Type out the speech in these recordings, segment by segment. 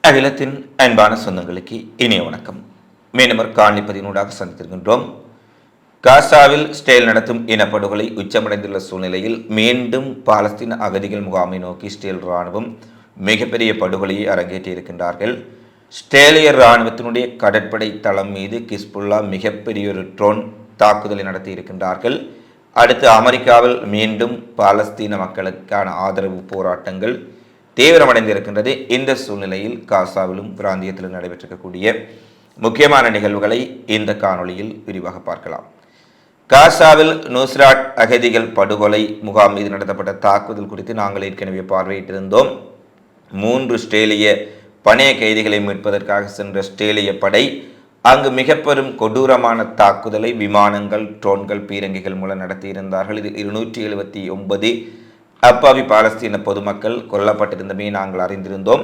அகிலத்தின் அன்பான சொந்தங்களுக்கு இனிய வணக்கம். மீண்டும் காணொளிப்பதினூடாக சந்தித்திருக்கின்றோம். காசாவில் இஸ்ரேல் நடத்தும் இனப்படுகொலை உச்சமடைந்துள்ள சூழ்நிலையில் மீண்டும் பாலஸ்தீன அகதிகள் முகாமை நோக்கி இஸ்ரேல் இராணுவம் மிகப்பெரிய படுகொலையை அரங்கேற்றியிருக்கின்றார்கள். இஸ்ரேலிய இராணுவத்தினுடைய கடற்படை தளம் மீது ஹிஸ்புல்லா மிகப்பெரிய ஒரு ட்ரோன் தாக்குதலை நடத்தியிருக்கின்றார்கள். அடுத்து அமெரிக்காவில் மீண்டும் பாலஸ்தீன மக்களுக்கான ஆதரவு போராட்டங்கள் தீவிரமடைந்திருக்கின்றது. இந்த சூழ்நிலையில் காசாவிலும் பிராந்தியத்திலும் நடைபெற்றிருக்கக்கூடிய முக்கியமான நிகழ்வுகளை இந்த காணொளியில் விரிவாக பார்க்கலாம். காசாவில் நுஸ்ராட் அகதிகள் படுகொலை முகாம் மீது நடத்தப்பட்ட தாக்குதல் குறித்து நாங்கள் ஏற்கனவே பார்வையிட்டிருந்தோம். 3 இஸ்ரேலிய பணைய கைதிகளை மீட்பதற்காக சென்ற இஸ்ரேலிய படை அங்கு மிக பெரும் கொடூரமான தாக்குதலை விமானங்கள், ட்ரோன்கள், பீரங்கிகள் மூலம் நடத்தியிருந்தார்கள். இதில் 279 அப்பாவி பாலஸ்தீன பொதுமக்கள் கொல்லப்பட்டிருந்தமை நாங்கள் அறிந்திருந்தோம்.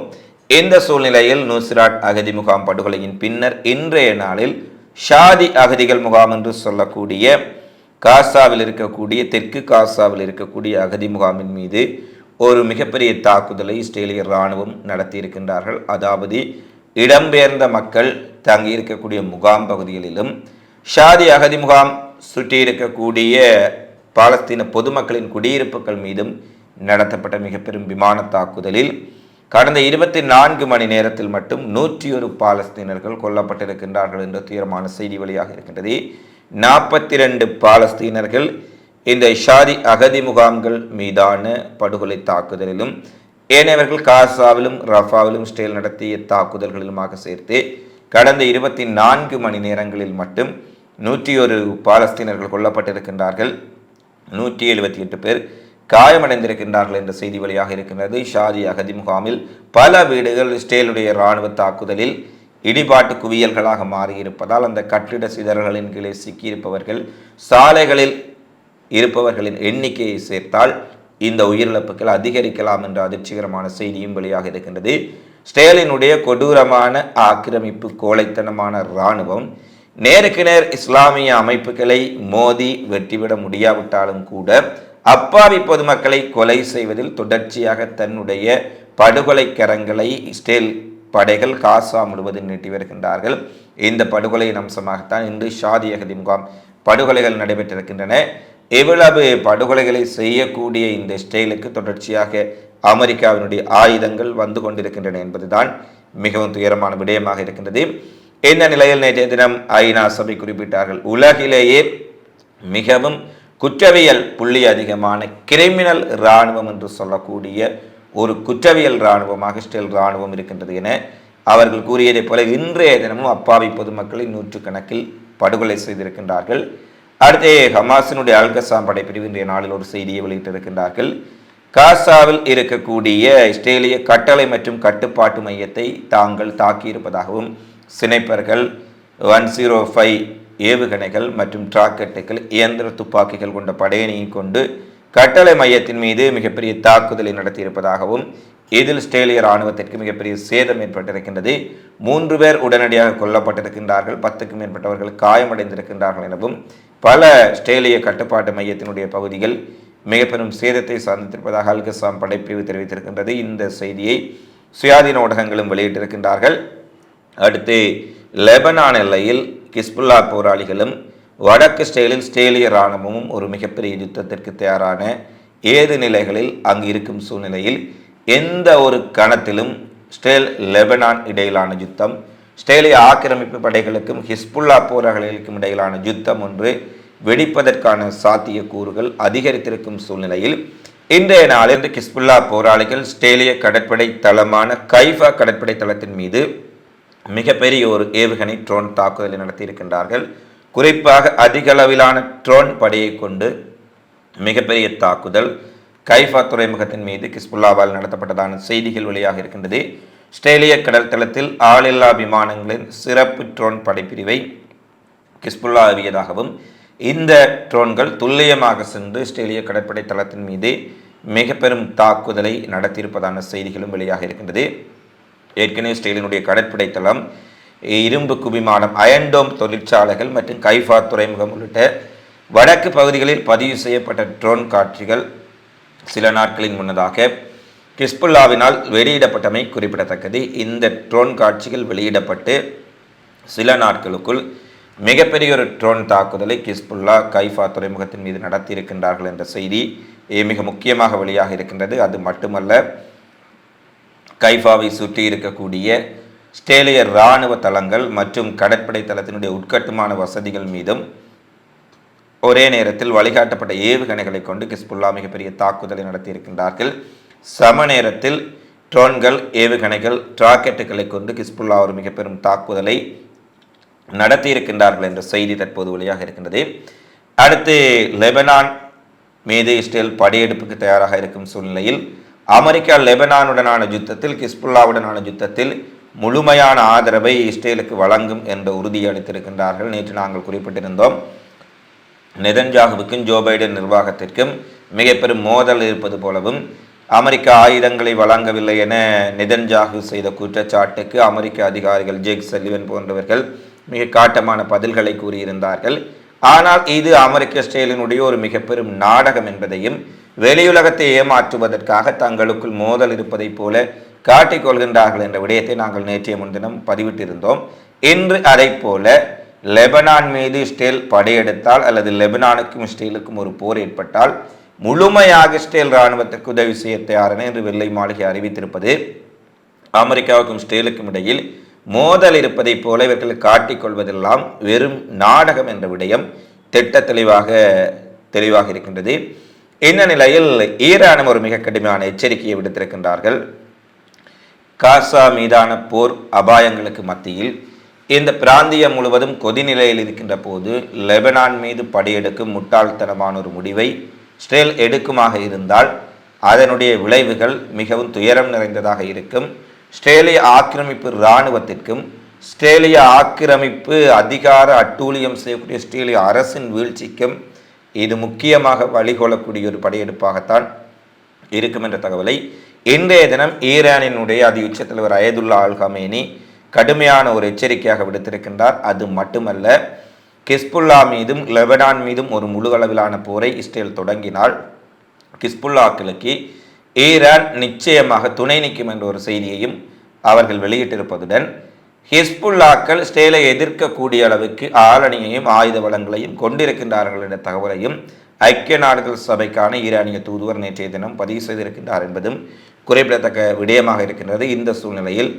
இந்த சூழ்நிலையில் நுஸ்ராட் அகதி முகாம் படுகொலையின் பின்னர் இன்றைய நாளில் ஷாதி அகதிகள் முகாம் என்று சொல்லக்கூடிய காசாவில் இருக்கக்கூடிய தெற்கு காசாவில் இருக்கக்கூடிய அகதி முகாமின் மீது ஒரு மிகப்பெரிய தாக்குதலை இஸ்ரேலிய இராணுவம் நடத்தியிருக்கின்றார்கள். அதாவது இடம்பெயர்ந்த மக்கள் தங்கியிருக்கக்கூடிய முகாம் பகுதிகளிலும் ஷாதி அகதி முகாம் சுற்றியிருக்கக்கூடிய பாலஸ்தீன பொதுமக்களின் குடியிருப்புகள் மீதும் நடத்தப்பட்ட மிக பெரும் விமான தாக்குதலில் கடந்த 24 மணி நேரத்தில் மட்டும் 101 பாலஸ்தீனர்கள் கொல்லப்பட்டிருக்கின்றார்கள் என்ற தீவிரமான செய்தி வழியாக இருக்கின்றது. 42 பாலஸ்தீனர்கள் இந்த ஷாதி அகதி முகாம்கள் மீதான படுகொலை தாக்குதலிலும் ஏனையவர்கள் காசாவிலும் ரஃபாவிலும் இஸ்ரேல் நடத்திய தாக்குதல்களிலுமாக சேர்த்து கடந்த 24 மணி நேரங்களில் மட்டும் 101 பாலஸ்தீனர்கள் கொல்லப்பட்டிருக்கின்றார்கள். 178 பேர் காயமடைந்திருக்கின்றார்கள் என்ற செய்தி வழியாக இருக்கின்றது. ஷாதி அகதி முகாமில் பல வீடுகள் இஸ்ரேலுடைய இராணுவ தாக்குதலில் இடிபாட்டு குவியல்களாக மாறியிருப்பதால் அந்த கட்டிட சிதறல்களின் கீழே சிக்கியிருப்பவர்கள், சாலைகளில் இருப்பவர்களின் எண்ணிக்கையை சேர்த்தால் இந்த உயிரிழப்புகள் அதிகரிக்கலாம் என்ற அதிர்ச்சிகரமான செய்தியும் வெளியாக இருக்கின்றது. இஸ்ரேலினுடைய கொடூரமான ஆக்கிரமிப்பு கோழைத்தனமான இராணுவம் நேருக்கு நேர் இஸ்லாமிய அமைப்புகளை மோதி வெட்டிவிட முடியாவிட்டாலும் கூட அப்பாவி பொதுமக்களை கொலை செய்வதில் தொடர்ச்சியாக தன்னுடைய படுகொலை கரங்களை இஸ்ரேல் படைகள் காசா முழுவதும் நீட்டி வருகின்றார்கள். இந்த படுகொலையின் அம்சமாகத்தான் இன்று ஷாதி அகதி முகாம் படுகொலைகள் நடைபெற்றிருக்கின்றன. இவ்வளவு படுகொலைகளை செய்யக்கூடிய இந்த இஸ்ரேலுக்கு தொடர்ச்சியாக அமெரிக்காவினுடைய ஆயுதங்கள் வந்து கொண்டிருக்கின்றன என்பதுதான் மிகவும் துயரமான விடயமாக இருக்கின்றது. இந்த நிலையில் நேற்றைய தினம் ஐநா சபை குறிப்பிட்டார்கள், உலகிலேயே மிகவும் குற்றவியல் புள்ளி அதிகமான கிரிமினல் இராணுவம் என்று சொல்லக்கூடிய ஒரு குற்றவியல் இராணுவமாக இஸ்ரேல் இராணுவம் இருக்கின்றது என அவர்கள் கூறியதை போல இன்றைய தினமும் அப்பாவி பொதுமக்களை 100 கணக்கில் படுகொலை செய்திருக்கின்றார்கள். அடுத்தே ஹமாஸினுடைய அல்கசாம் படைப்பிரிவு இன்றைய நாளில் ஒரு செய்தியை வெளியிட்டிருக்கின்றார்கள். காசாவில் இருக்கக்கூடிய இஸ்ரேலிய கட்டளை மற்றும் கட்டுப்பாட்டு மையத்தை தாங்கள் தாக்கியிருப்பதாகவும் சினைப்பர்கள் 105 ஏவுகணைகள் மற்றும் ராக்கெட்டுகள், இயந்திர துப்பாக்கிகள் கொண்ட படையணியை கொண்டு கட்டளை மையத்தின் மீது மிகப்பெரிய தாக்குதலை நடத்தியிருப்பதாகவும் இதில் இஸ்ரேலிய இராணுவத்திற்கு மிகப்பெரிய சேதம் ஏற்பட்டிருக்கின்றது. 3 பேர் உடனடியாக கொல்லப்பட்டிருக்கின்றார்கள், 10க்கும் மேற்பட்டவர்கள் காயமடைந்திருக்கின்றார்கள் எனவும் பல இஸ்ரேலிய கட்டுப்பாட்டு மையத்தினுடைய பகுதிகள் மிக பெரும் சேதத்தை சந்தித்திருப்பதாக அல்கசாம் படைப்பிரிவு தெரிவித்திருக்கின்றது. இந்த செய்தியை சுயாதீன ஊடகங்களும் வெளியிட்டிருக்கின்றார்கள். அடுத்து லெபனான் எல்லையில் ஹிஸ்புல்லா போராளிகளும் வடக்கு இஸ்ரேலில் இஸ்ரேலிய இராணுவமும் ஒரு மிகப்பெரிய யுத்தத்திற்கு தயாரான ஏது நிலைகளில் அங்கு இருக்கும் சூழ்நிலையில் எந்த ஒரு கணத்திலும் இஸ்ரேல் லெபனான் இடையிலான யுத்தம், இஸ்ரேலிய ஆக்கிரமிப்பு படைகளுக்கும் ஹிஸ்புல்லா போராளிகளுக்கும் இடையிலான யுத்தம் ஒன்று வெடிப்பதற்கான சாத்திய கூறுகள் அதிகரித்திருக்கும் சூழ்நிலையில் இன்றைய நாளில் ஹிஸ்புல்லா போராளிகள் இஸ்ரேலிய கடற்படை தளமான கைஃபா கடற்படை தளத்தின் மீது மிகப்பெரிய ஒரு ஏவுகணை ட்ரோன் தாக்குதலை நடத்தியிருக்கின்றார்கள். குறிப்பாக அதிக அளவிலான ட்ரோன் படையை கொண்டு மிகப்பெரிய தாக்குதல் கைஃபா துறைமுகத்தின் மீது ஹிஸ்புல்லாவால் நடத்தப்பட்டதான செய்திகள் வெளியாக இருக்கின்றது. இஸ்ரேலிய கடல் தளத்தில் ஆளில்லா விமானங்களின் சிறப்பு ட்ரோன் படைப்பிரிவை ஹிஸ்புல்லா ஏவியதாகவும் இந்த ட்ரோன்கள் துல்லியமாக சென்று இஸ்ரேலிய கடற்படை தளத்தின் மீது மிக பெரும் தாக்குதலை நடத்தியிருப்பதான செய்திகளும் வெளியாக இருக்கின்றது. ஏற்கனவே இஸ்ரேலினுடைய கடற்படை தளம், இரும்பு குவிமானம், அயன்டோம் தொழிற்சாலைகள் மற்றும் கைஃபா துறைமுகம் உள்ளிட்ட வடக்கு பகுதிகளில் பதிவு செய்யப்பட்ட ட்ரோன் காட்சிகள் சில நாட்களின் முன்னதாக ஹிஸ்புல்லாவினால் வெளியிடப்பட்டமை குறிப்பிடத்தக்கது. இந்த ட்ரோன் காட்சிகள் வெளியிடப்பட்டு சில நாட்களுக்குள் மிகப்பெரிய ஒரு ட்ரோன் தாக்குதலை ஹிஸ்புல்லா கைஃபா துறைமுகத்தின் மீது நடத்தியிருக்கின்றார்கள் என்ற செய்தி மிக முக்கியமாக வெளியாக இருக்கின்றது. அது மட்டுமல்ல, கைஃபாவை சுற்றி இருக்கக்கூடிய இஸ்ரேலிய இராணுவ தளங்கள் மற்றும் கடற்படை தளத்தினுடைய உட்கட்டுமான வசதிகள் மீதும் ஒரே நேரத்தில் வழிகாட்டப்பட்ட ஏவுகணைகளை கொண்டு ஹிஸ்புல்லா மிகப்பெரிய தாக்குதலை நடத்தியிருக்கின்றார்கள். சம நேரத்தில் ட்ரோன்கள், ஏவுகணைகள், ராக்கெட்டுகளை கொண்டு ஹிஸ்புல்லா ஒரு மிக பெரும் தாக்குதலை நடத்தியிருக்கின்றார்கள் என்ற செய்தி தற்போது வெளியாக இருக்கின்றது. அடுத்து, லெபனான் மீது இஸ்ரேல் படையெடுப்புக்கு தயாராக இருக்கும் சூழ்நிலையில் அமெரிக்கா லெபனானுடனான யுத்தத்தில், ஹிஸ்புல்லாவுடனான யுத்தத்தில் முழுமையான ஆதரவை இஸ்ரேலுக்கு வழங்கும் என்ற உறுதியை அளித்திருக்கின்றார்கள். நேற்று நாங்கள் குறிப்பிட்டிருந்தோம், நெதன்யாகுவுக்கும் ஜோ பைடன் நிர்வாகத்திற்கும் மிக பெரும் மோதல் இருப்பது போலவும், அமெரிக்கா ஆயுதங்களை வழங்கவில்லை என நெதன்யாகு செய்த குற்றச்சாட்டுக்கு அமெரிக்க அதிகாரிகள் ஜேக் சல்லிவன் போன்றவர்கள் மிக காட்டமான பதில்களை கூறியிருந்தார்கள். ஆனால் இது அமெரிக்க இஸ்ரேலினுடைய ஒரு மிக பெரும் நாடகம் என்பதையும், வெளியுலகத்தை ஏமாற்றுவதற்காக தங்களுக்குள் மோதல் இருப்பதை போல காட்டிக்கொள்கின்றார்கள் என்ற விடயத்தை நாங்கள் நேற்றைய முன்தினம் பதிவிட்டிருந்தோம். இன்று அதை போல லெபனான் மீது இஸ்ரேல் படையெடுத்தால் அல்லது லெபனானுக்கும் இஸ்ரேலுக்கும் ஒரு போர் ஏற்பட்டால் முழுமையாக இஸ்ரேல் இராணுவத்திற்கு உதவி செய்ய தயாரென இன்று வெள்ளை மாளிகை அறிவித்திருப்பது அமெரிக்காவுக்கும் இஸ்ரேலுக்கும் இடையில் மோதல் இருப்பதை போல இவர்கள் காட்டிக்கொள்வதெல்லாம் வெறும் நாடகம் என்ற விடயம் திட்ட தெளிவாக இருக்கின்றது. இந்த நிலையில் ஈரானும் ஒரு மிக கடுமையான எச்சரிக்கையை விடுத்திருக்கின்றார்கள். காசா மீதான போர் அபாயங்களுக்கு மத்தியில் இந்த பிராந்தியம் முழுவதும் கொதிநிலையில் இருக்கின்ற போது லெபனான் மீது படையெடுக்கும் முட்டாள்தனமான ஒரு முடிவை இஸ்ரேல் எடுக்குமாக இருந்தால் அதனுடைய விளைவுகள் மிகவும் துயரம் நிறைந்ததாக இருக்கும். இஸ்ரேலிய ஆக்கிரமிப்பு இராணுவத்திற்கும், இஸ்ரேலிய ஆக்கிரமிப்பு அதிகார அட்டூழியம் செய்யக்கூடிய இஸ்ரேலிய அரசின் வீழ்ச்சிக்கும் இது முக்கியமாக வழிகொள்ளக்கூடிய ஒரு படையெடுப்பாகத்தான் இருக்கும் என்ற தகவலை இன்றைய தினம் ஈரானினுடைய உச்ச தலைவர் அயதுல்லா அல் ஹமேனி கடுமையான ஒரு எச்சரிக்கையாக விடுத்திருக்கின்றார். அது மட்டுமல்ல, ஹிஸ்புல்லா மீதும் லெபனான் மீதும் ஒரு முழு அளவிலான போரை இஸ்ரேல் தொடங்கினால் ஹிஸ்புல்லாக்களுக்கு ஈரான் நிச்சயமாக துணை நிற்கும் என்ற ஒரு செய்தியையும் அவர்கள் வெளியிட்டிருப்பதுடன், ஹிஸ்புல்லாக்கள் இஸ்ரேலை எதிர்க்கக்கூடிய அளவுக்கு ஆளணியையும் ஆயுத வளங்களையும் கொண்டிருக்கின்றார்கள் என்ற தகவலையும் ஐக்கிய நாடுகள் சபைக்கான ஈரானிய தூதுவர் நேற்றைய தினம் பதிவு செய்திருக்கின்றார் என்பதும் குறிப்பிடத்தக்க விடயமாக இருக்கின்றது. இந்த சூழ்நிலையில்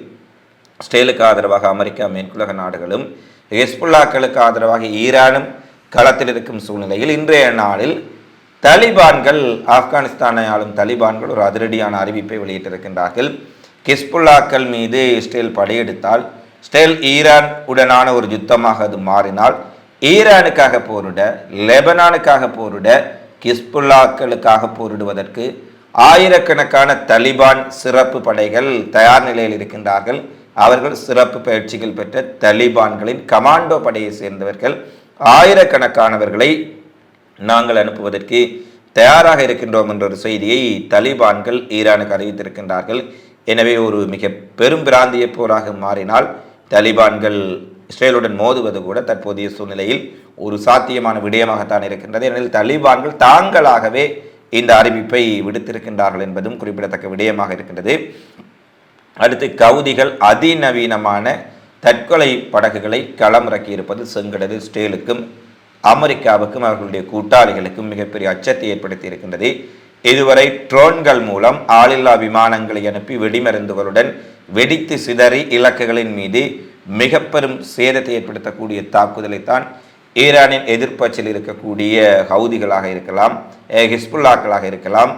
இஸ்ரேலுக்கு ஆதரவாக அமெரிக்கா, மேற்குலக நாடுகளும், ஹிஸ்புல்லாக்களுக்கு ஆதரவாக ஈரானும் களத்தில் இருக்கும் சூழ்நிலையில் இன்றைய நாளில் தலிபான்கள், ஆப்கானிஸ்தானை ஆளும் தலிபான்கள் ஒரு அதிரடியான அறிவிப்பை வெளியிட்டிருக்கின்றார்கள். ஹிஸ்புல்லாக்கள் மீது இஸ்ரேல் படையெடுத்தால், இஸ்ரேல் ஈரான் உடனான ஒரு யுத்தமாக அது மாறினால், ஈரானுக்காக போரிட, லெபனானுக்காக போரிட, ஹிஸ்புல்லாக்களுக்காக போரிடுவதற்கு ஆயிரக்கணக்கான தலிபான் சிறப்பு படைகள் தயார் நிலையில் இருக்கின்றார்கள். அவர்கள் சிறப்பு பயிற்சிகள் பெற்ற தலிபான்களின் கமாண்டோ படையை சேர்ந்தவர்கள். ஆயிரக்கணக்கானவர்களை நாங்கள் அனுப்புவதற்கு தயாராக இருக்கின்றோம் என்ற ஒரு செய்தியை தலிபான்கள் ஈரானுக்கு அறிவித்திருக்கின்றார்கள். எனவே ஒரு மிக பெரும் பிராந்திய போராக மாறினால் தலிபான்கள் இஸ்ரேலுடன் மோதுவது கூட தற்போதைய சூழ்நிலையில் ஒரு சாத்தியமான விடயமாகத்தான் இருக்கின்றது. ஏனெனில் தலிபான்கள் தாங்களாகவே இந்த அறிவிப்பை விடுத்திருக்கின்றார்கள் என்பதும் குறிப்பிடத்தக்க விடயமாக இருக்கின்றது. அடுத்து, கவுதிகள் அதிநவீனமான தற்கொலை படகுகளை களமிறக்கியிருப்பது செங்கடலில் இஸ்ரேலுக்கும் அமெரிக்காவுக்கும் அவர்களுடைய கூட்டாளிகளுக்கும் மிகப்பெரிய அச்சத்தை ஏற்படுத்தி இருக்கின்றது. இதுவரை ட்ரோன்கள் மூலம் ஆளில்லா விமானங்களை அனுப்பி வெடிமருந்துகளுடன் வெடித்து சிதறி இலக்குகளின் மீது மிக பெரும் சேதத்தை ஏற்படுத்தக்கூடிய தாக்குதலைத்தான் ஈரானின் எதிர்ப்பச்சில் இருக்கக்கூடிய ஹவுதிகளாக இருக்கலாம், ஹிஸ்புல்லாக்களாக இருக்கலாம்,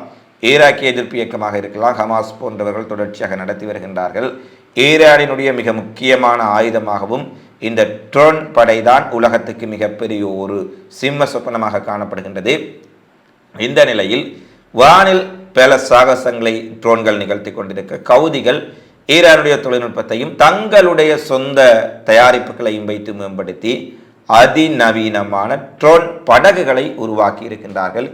ஈராக்கிய எதிர்ப்பு இயக்கமாக இருக்கலாம், ஹமாஸ் போன்றவர்கள் தொடர்ச்சியாக நடத்தி வருகின்றார்கள். ஈரானினுடைய மிக முக்கியமான ஆயுதமாகவும் இந்த ட்ரோன் படைதான் உலகத்துக்கு மிகப்பெரிய ஒரு சிம்ம சொப்பனமாக காணப்படுகின்றது. இந்த நிலையில் வானில் பல சாகசங்களை ட்ரோன்கள் நிகழ்த்தி கொண்டிருக்க கவுதிகள் ஈரானுடைய தொழில்நுட்பத்தையும் தங்களுடைய சொந்த தயாரிப்புகளையும் வைத்து மேம்படுத்தி அதிநவீனமான ட்ரோன் படகுகளை உருவாக்கி இருக்கின்றார்கள்.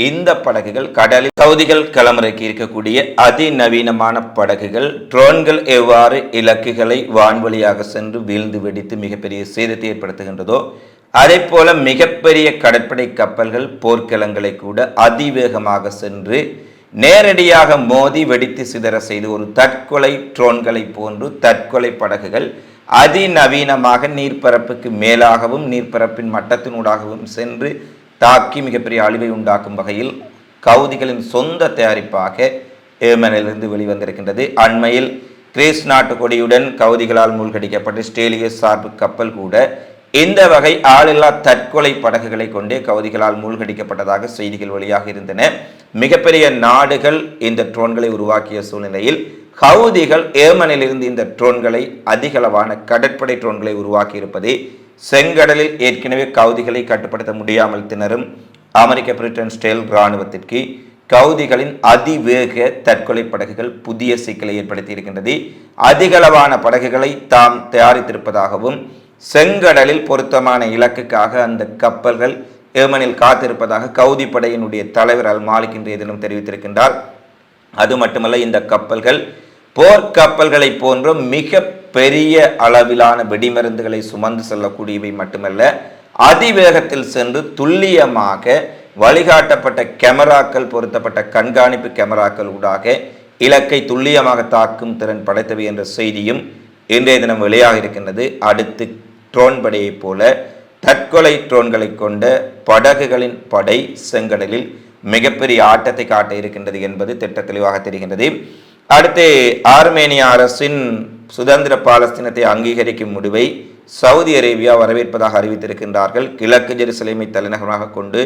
இந்த படகுகள் கடலில் சவுதிகள் களமிறக்கி இருக்கக்கூடிய அதிநவீனமான படகுகள் ட்ரோன்கள் எவ்வாறு இலக்குகளை வான்வழியாக சென்று வீழ்ந்து வெடித்து மிகப்பெரிய சேதத்தை ஏற்படுத்துகின்றதோ அதே போல மிகப்பெரிய கடற்படை கப்பல்கள் போர்க்களங்களை கூட அதிவேகமாக சென்று நேரடியாக மோதி வெடித்து சிதற செய்து ஒரு தற்கொலை ட்ரோன்களை போன்று தற்கொலை படகுகள் அதிநவீனமாக நீர்ப்பரப்புக்கு மேலாகவும் நீர்ப்பரப்பின் மட்டத்தினூடாகவும் சென்று தாக்கி மிகப்பெரிய அழிவை உண்டாக்கும் வகையில் கவுதிகளின் சொந்த தயாரிப்பாக ஏமனிலிருந்து வெளிவந்திருக்கின்றது. அண்மையில் கிரீஸ் நாட்டு கொடியுடன் கவுதிகளால் மூழ்கடிக்கப்பட்ட ஸ்டேலிய சார்பு கப்பல் கூட இந்த வகை ஆளில்லா தற்கொலை படகுகளை கொண்டே கவுதிகளால் மூழ்கடிக்கப்பட்டதாக செய்திகள் வெளியாக இருந்தன. மிகப்பெரிய நாடுகள் இந்த ட்ரோன்களை உருவாக்கிய சூழ்நிலையில் கவுதிகள் ஏமனிலிருந்து இந்த ட்ரோன்களை அதிகளவான கடற்படை ட்ரோன்களை உருவாக்கி இருப்பது செங்கடலில் ஏற்கனவே கவுதிகளை கட்டுப்படுத்த முடியாமல் திணறும் அமெரிக்க பிரிட்டன் ஸ்டேல் இராணுவத்திற்கு கவுதிகளின் அதிவேக தற்கொலை படகுகள் புதிய சிக்கலை ஏற்படுத்தி இருக்கின்றது. அதிகளவான படகுகளை தாம் தயாரித்திருப்பதாகவும் செங்கடலில் பொருத்தமான இலக்குக்காக அந்த கப்பல்கள் ஏமனில் காத்திருப்பதாக கவுதி படையினுடைய தலைவர் அல் மாலிக் இன்றைய தினம் தெரிவித்திருக்கின்றார். அது மட்டுமல்ல, இந்த கப்பல்கள் போர்க்கப்பல்களை போன்ற மிக பெரிய அளவிலான வெடிமருந்துகளை சுமந்து செல்லக்கூடியவை மட்டுமல்ல, அதிவேகத்தில் சென்று துல்லியமாக வழிகாட்டப்பட்ட கேமராக்கள் பொருத்தப்பட்ட கண்காணிப்பு கேமராக்கள் ஊடாக இலக்கை துல்லியமாக தாக்கும் திறன் படைத்தவை என்ற செய்தியும் இன்றைய தினம் வெளியாக இருக்கின்றது. அடுத்து ட்ரோன் படையை போல தற்கொலை ட்ரோன்களை கொண்ட படகுகளின் படை செங்கடலில் மிகப்பெரிய ஆட்டத்தை காட்ட இருக்கின்றது என்பது திட்ட தெளிவாக தெரிகின்றது. அடுத்து ஆர்மேனியா அரசின் சுதந்திர பாலஸ்தீனத்தை அங்கீகரிக்கும் முடிவை சவுதி அரேபியா வரவேற்பதாக அறிவித்திருக்கின்றார்கள். கிழக்கு ஜெருசலேமை தலைநகரமாக கொண்டு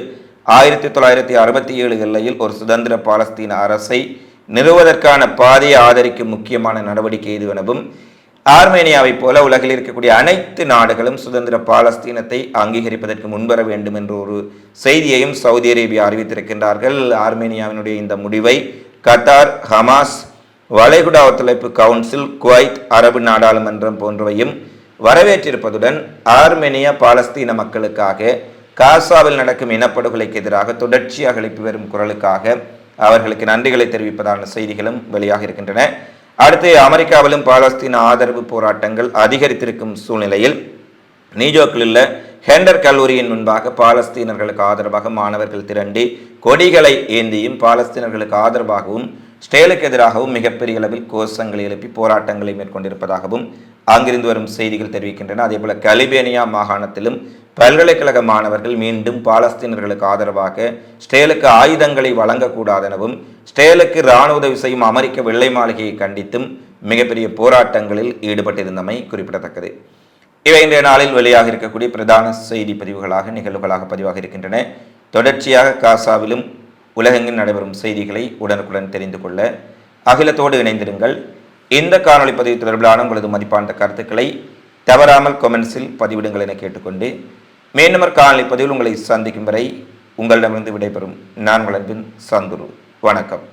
1967 எல்லையில் ஒரு சுதந்திர பாலஸ்தீன அரசை நிறுவுவதற்கான பாதையை ஆதரிக்கும் முக்கியமான நடவடிக்கை இது எனவும் ஆர்மேனியாவை போல உலகில் இருக்கக்கூடிய அனைத்து நாடுகளும் சுதந்திர பாலஸ்தீனத்தை அங்கீகரிப்பதற்கு முன்வர வேண்டும் என்ற ஒரு செய்தியையும் சவுதி அரேபியா அறிவித்திருக்கின்றார்கள். ஆர்மேனியாவினுடைய இந்த முடிவை கத்தார், ஹமாஸ், வளைகுடா ஒத்துழைப்பு கவுன்சில், குவைத், அரபு நாடாளுமன்றம் போன்றவையும் வரவேற்றிருப்பதுடன் ஆர்மேனியா பாலஸ்தீன மக்களுக்காக காசாவில் நடக்கும் இனப்படுகொலைக்கு எதிராக தொடர்ச்சியாக எழுப்பி வரும் குரலுக்காக அவர்களுக்கு நன்றிகளை தெரிவிப்பதான செய்திகளும் வெளியாக இருக்கின்றன. அடுத்து அமெரிக்காவிலும் பாலஸ்தீன ஆதரவு போராட்டங்கள் அதிகரித்திருக்கும் சூழ்நிலையில் நியூயார்க்கில் உள்ள ஹெண்டர் கல்லூரியின் முன்பாக பாலஸ்தீனர்களுக்கு ஆதரவாக மாணவர்கள் திரண்டு கொடிகளை ஏந்தியும் பாலஸ்தீனர்களுக்கு ஆதரவாகவும் ஸ்டேலுக்கு எதிராகவும் மிகப்பெரிய அளவில் கோஷங்களை எழுப்பி போராட்டங்களை மேற்கொண்டிருப்பதாகவும் அங்கிருந்து வரும் செய்திகள் தெரிவிக்கின்றன. அதேபோல கலிபேனியா மாகாணத்திலும் பல்கலைக்கழக மாணவர்கள் மீண்டும் பாலஸ்தீனர்களுக்கு ஆதரவாக ஸ்டேலுக்கு ஆயுதங்களை வழங்கக்கூடாதெனவும் ஸ்டேலுக்கு இராணுவ உதவி செய்யும் அமெரிக்க வெள்ளை மாளிகையை கண்டித்தும் மிகப்பெரிய போராட்டங்களில் ஈடுபட்டிருந்தமை குறிப்பிடத்தக்கது. இவை இன்றைய நாளில் வெளியாக இருக்கக்கூடிய பிரதான செய்தி பதிவுகளாக நிகழ்வுகளாக பதிவாக இருக்கின்றன. தொடர்ச்சியாக காசாவிலும் உலகெங்கில் நடைபெறும் செய்திகளை உடனுக்குடன் தெரிந்து கொள்ள அகிலத்தோடு இணைந்திருங்கள். இந்த காணொலி பதிவு தொடர்பிலான உங்களது மதிப்பான கருத்துக்களை தவறாமல் கொமெண்ட்ஸில் பதிவிடுங்கள் என கேட்டுக்கொண்டு மீண்டும் காணொலி பதிவில் உங்களை சந்திக்கும் வரை உங்களிடமிருந்து விடைபெறும் நான் உங்கள் அன்பின் சந்துரு. வணக்கம்.